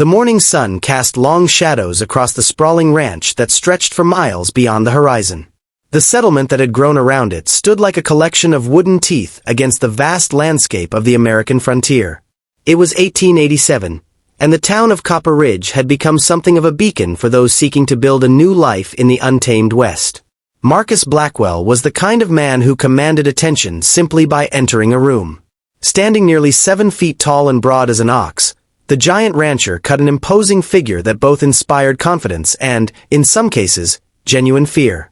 The morning sun cast long shadows across the sprawling ranch that stretched for miles beyond the horizon. The settlement that had grown around it stood like a collection of wooden teeth against the vast landscape of the American frontier. It was 1887, and the town of Copper Ridge had become something of a beacon for those seeking to build a new life in the untamed West. Marcus Blackwell was the kind of man who commanded attention simply by entering a room. Standing nearly 7 feet tall and broad as an ox, the giant rancher cut an imposing figure that both inspired confidence and, in some cases, genuine fear.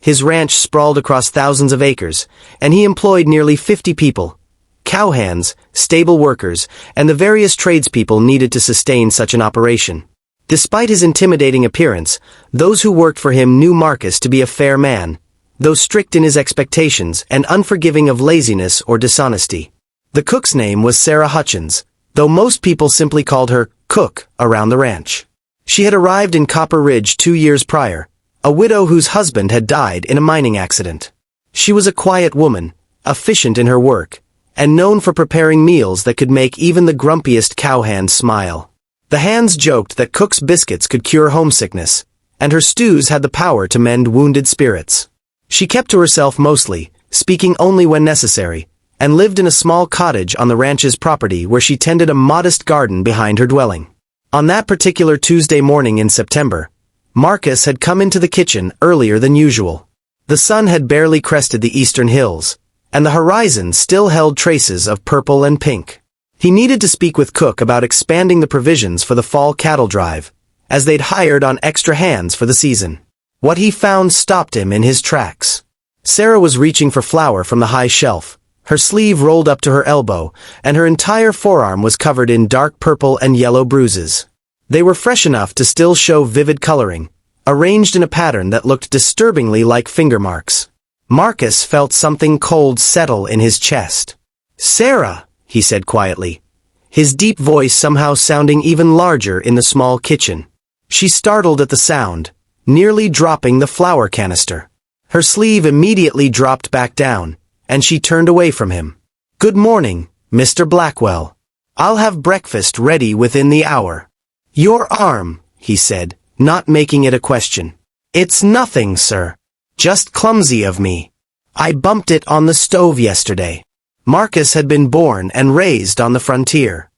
His ranch sprawled across thousands of acres, and he employed nearly 50 people, cowhands, stable workers, and the various tradespeople needed to sustain such an operation. Despite his intimidating appearance, those who worked for him knew Marcus to be a fair man, though strict in his expectations and unforgiving of laziness or dishonesty. The cook's name was Sarah Hutchins, though most people simply called her Cook around the ranch. She had arrived in Copper Ridge 2 years prior, a widow whose husband had died in a mining accident. She was a quiet woman, efficient in her work, and known for preparing meals that could make even the grumpiest cowhand smile. The hands joked that Cook's biscuits could cure homesickness, and her stews had the power to mend wounded spirits. She kept to herself mostly, speaking only when necessary, and lived in a small cottage on the ranch's property where she tended a modest garden behind her dwelling. On that particular Tuesday morning in September, Marcus had come into the kitchen earlier than usual. The sun had barely crested the eastern hills, and the horizon still held traces of purple and pink. He needed to speak with Cook about expanding the provisions for the fall cattle drive, as they'd hired on extra hands for the season. What he found stopped him in his tracks. Sarah was reaching for flour from the high shelf, her sleeve rolled up to her elbow, and her entire forearm was covered in dark purple and yellow bruises. They were fresh enough to still show vivid coloring, arranged in a pattern that looked disturbingly like finger marks. Marcus felt something cold settle in his chest. "Sarah," he said quietly, his deep voice somehow sounding even larger in the small kitchen. She startled at the sound, nearly dropping the flour canister. Her sleeve immediately dropped back down, and she turned away from him. "Good morning, Mr. Blackwell. I'll have breakfast ready within the hour." "Your arm," he said, not making it a question. "It's nothing, sir. Just clumsy of me. I bumped it on the stove yesterday." Marcus had been born and raised on the frontier.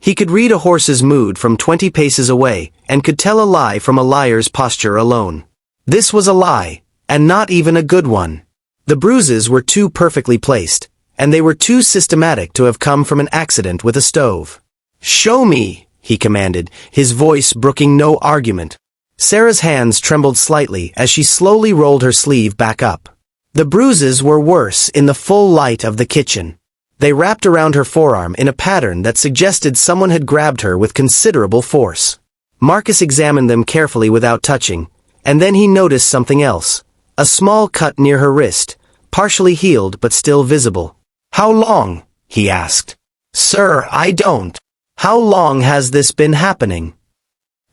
He could read a horse's mood from 20 paces away and could tell a lie from a liar's posture alone. This was a lie, and not even a good one. The bruises were too perfectly placed, and they were too systematic to have come from an accident with a stove. "Show me," he commanded, his voice brooking no argument. Sarah's hands trembled slightly as she slowly rolled her sleeve back up. The bruises were worse in the full light of the kitchen. They wrapped around her forearm in a pattern that suggested someone had grabbed her with considerable force. Marcus examined them carefully without touching, and then he noticed something else. A small cut near her wrist, partially healed but still visible. "How long?" he asked. "Sir, I don't. How long has this been happening?"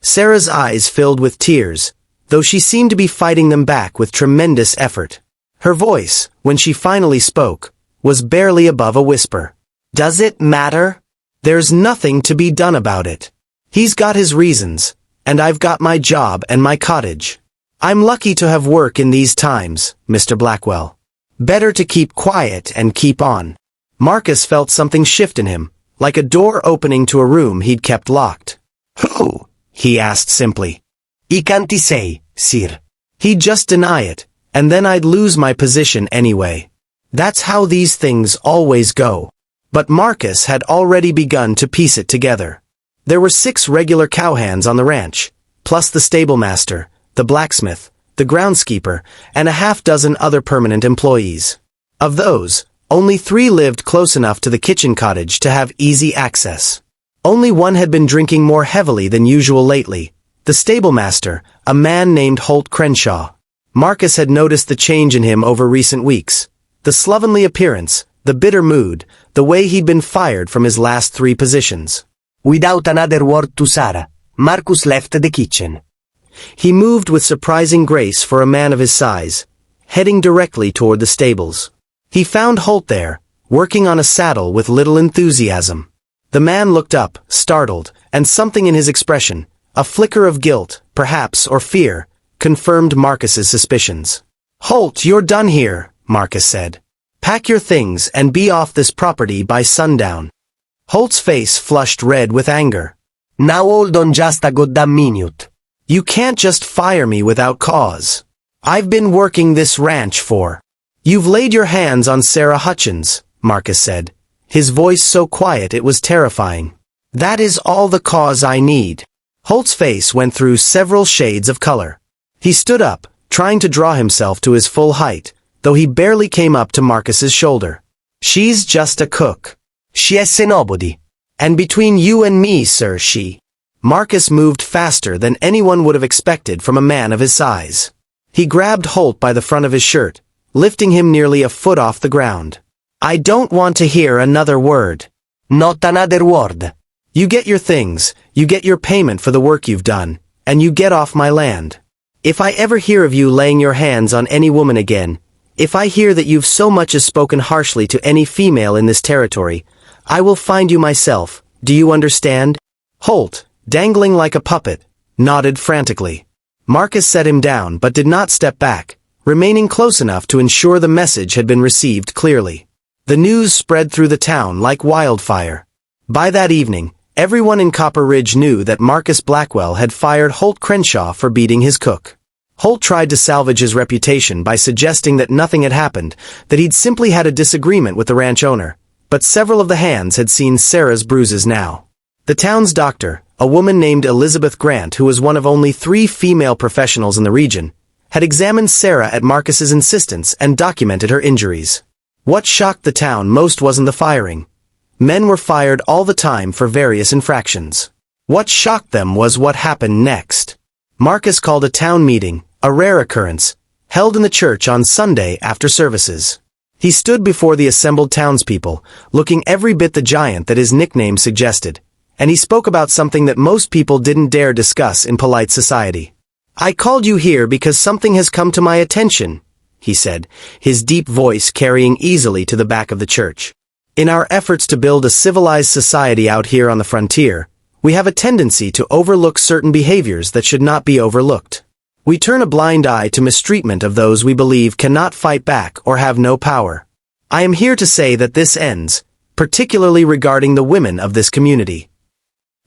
Sarah's eyes filled with tears, though she seemed to be fighting them back with tremendous effort. Her voice, when she finally spoke, was barely above a whisper. "Does it matter? There's nothing to be done about it. He's got his reasons, and I've got my job and my cottage. I'm lucky to have work in these times, Mr. Blackwell. Better to keep quiet and keep on." Marcus felt something shift in him, like a door opening to a room he'd kept locked. "Who?" he asked simply. "I can't say, sir. He'd just deny it, and then I'd lose my position anyway. That's how these things always go." But Marcus had already begun to piece it together. There were 6 regular cowhands on the ranch, plus the stablemaster, the blacksmith, the groundskeeper, and a half-dozen other permanent employees. Of those, only 3 lived close enough to the kitchen cottage to have easy access. Only one had been drinking more heavily than usual lately, the stablemaster, a man named Holt Crenshaw. Marcus had noticed the change in him over recent weeks. The slovenly appearance, the bitter mood, the way he'd been fired from his last 3 positions. Without another word to Sarah, Marcus left the kitchen. He moved with surprising grace for a man of his size, heading directly toward the stables. He found Holt there, working on a saddle with little enthusiasm. The man looked up, startled, and something in his expression, a flicker of guilt, perhaps, or fear, confirmed Marcus's suspicions. "Holt, you're done here," Marcus said. "Pack your things and be off this property by sundown." Holt's face flushed red with anger. "Now hold on just a goddamn minute. You can't just fire me without cause. I've been working this ranch for—" "You've laid your hands on Sarah Hutchins," Marcus said, his voice so quiet it was terrifying. "That is all the cause I need." Holt's face went through several shades of color. He stood up, trying to draw himself to his full height, though he barely came up to Marcus's shoulder. "She's just a cook. She is nobody. And between you and me, sir, she—" Marcus moved faster than anyone would have expected from a man of his size. He grabbed Holt by the front of his shirt, lifting him nearly a foot off the ground. "I don't want to hear another word. Not another word. You get your things, you get your payment for the work you've done, and you get off my land. If I ever hear of you laying your hands on any woman again, if I hear that you've so much as spoken harshly to any female in this territory, I will find you myself, do you understand?" Holt, dangling like a puppet, nodded frantically. Marcus set him down but did not step back, remaining close enough to ensure the message had been received clearly. The news spread through the town like wildfire. By that evening, everyone in Copper Ridge knew that Marcus Blackwell had fired Holt Crenshaw for beating his cook. Holt tried to salvage his reputation by suggesting that nothing had happened, that he'd simply had a disagreement with the ranch owner, but several of the hands had seen Sarah's bruises now. The town's doctor, a woman named Elizabeth Grant who was one of only 3 female professionals in the region, had examined Sarah at Marcus's insistence and documented her injuries. What shocked the town most wasn't the firing. Men were fired all the time for various infractions. What shocked them was what happened next. Marcus called a town meeting, a rare occurrence, held in the church on Sunday after services. He stood before the assembled townspeople, looking every bit the giant that his nickname suggested, and he spoke about something that most people didn't dare discuss in polite society. "I called you here because something has come to my attention," he said, his deep voice carrying easily to the back of the church. "In our efforts to build a civilized society out here on the frontier, we have a tendency to overlook certain behaviors that should not be overlooked. We turn a blind eye to mistreatment of those we believe cannot fight back or have no power. I am here to say that this ends, particularly regarding the women of this community."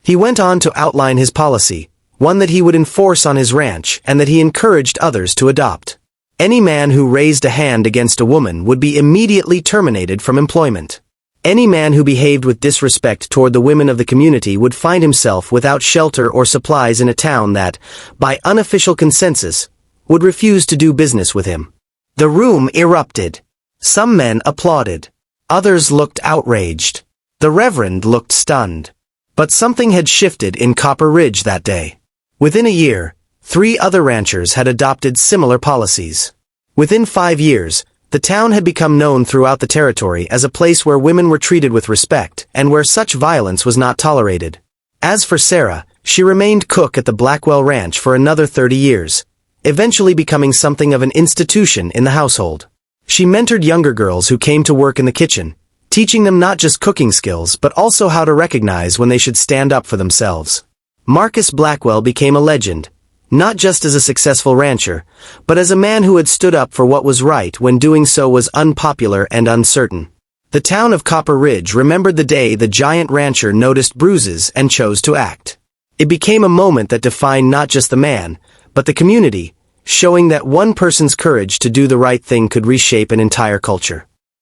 He went on to outline his policy, one that he would enforce on his ranch and that he encouraged others to adopt. Any man who raised a hand against a woman would be immediately terminated from employment. Any man who behaved with disrespect toward the women of the community would find himself without shelter or supplies in a town that, by unofficial consensus, would refuse to do business with him. The room erupted. Some men applauded. Others looked outraged. The Reverend looked stunned. But something had shifted in Copper Ridge that day. Within a year, 3 other ranchers had adopted similar policies. Within 5 years, the town had become known throughout the territory as a place where women were treated with respect and where such violence was not tolerated. As for Sarah, she remained cook at the Blackwell Ranch for another 30 years, eventually becoming something of an institution in the household. She mentored younger girls who came to work in the kitchen, teaching them not just cooking skills but also how to recognize when they should stand up for themselves. Marcus Blackwell became a legend, not just as a successful rancher, but as a man who had stood up for what was right when doing so was unpopular and uncertain. The town of Copper Ridge remembered the day the giant rancher noticed bruises and chose to act. It became a moment that defined not just the man, but the community, showing that one person's courage to do the right thing could reshape an entire culture.